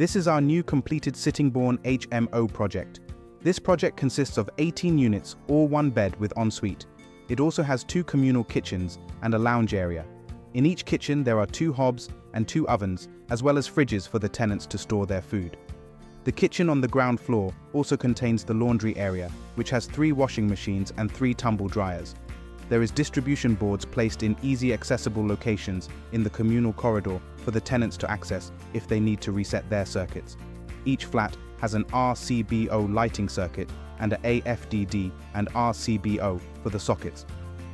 This is our new completed Sittingbourne HMO project. This project consists of 18 units, all one bed with ensuite. It also has 2 communal kitchens and a lounge area. In each kitchen there are 2 hobs and 2 ovens, as well as fridges for the tenants to store their food. The kitchen on the ground floor also contains the laundry area, which has 3 washing machines and 3 tumble dryers. There is distribution boards placed in easy accessible locations in the communal corridor for the tenants to access if they need to reset their circuits. Each flat has an RCBO lighting circuit and an AFDD and RCBO for the sockets.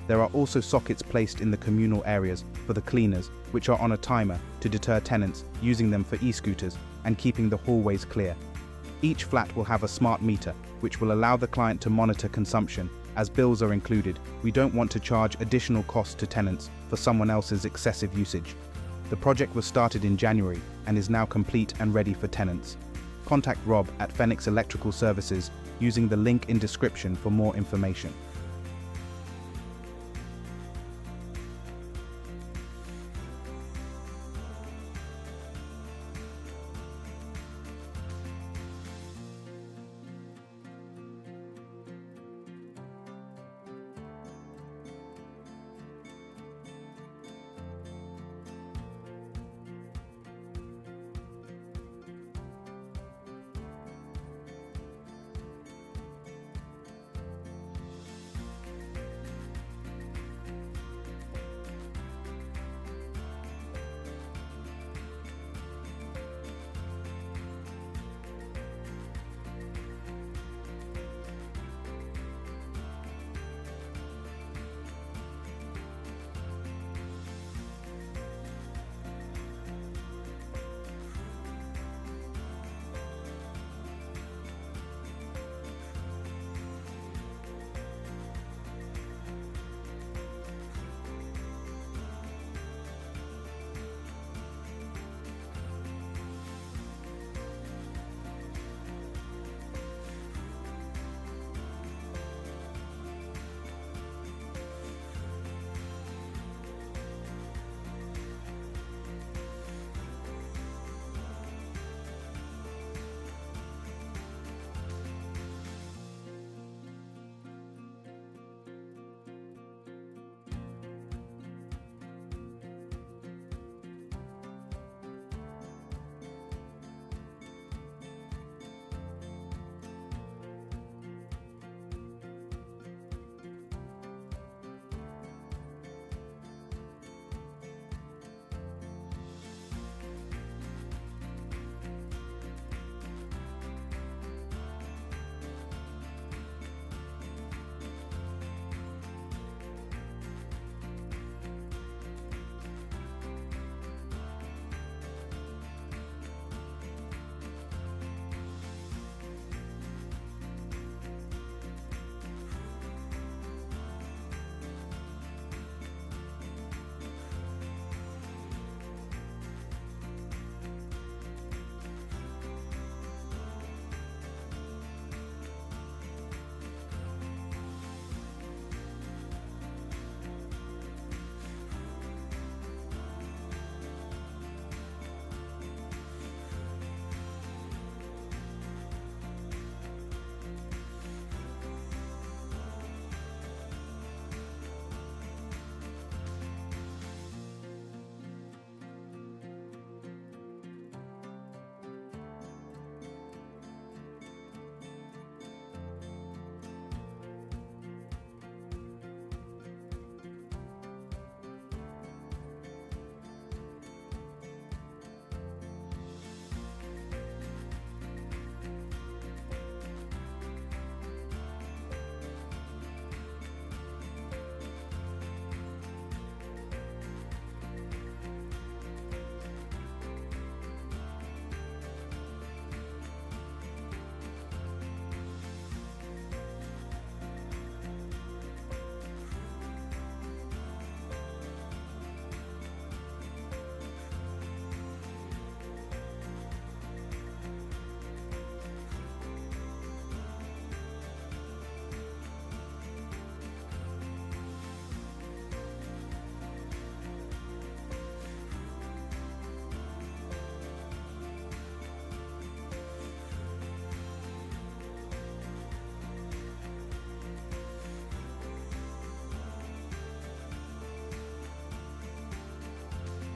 There are also sockets placed in the communal areas for the cleaners, which are on a timer to deter tenants using them for e-scooters and keeping the hallways clear. Each flat will have a smart meter, which will allow the client to monitor consumption. As bills are included, we don't want to charge additional costs to tenants for someone else's excessive usage. The project was started in January and is now complete and ready for tenants. Contact Rob at Phoenix Electrical Services using the link in description for more information.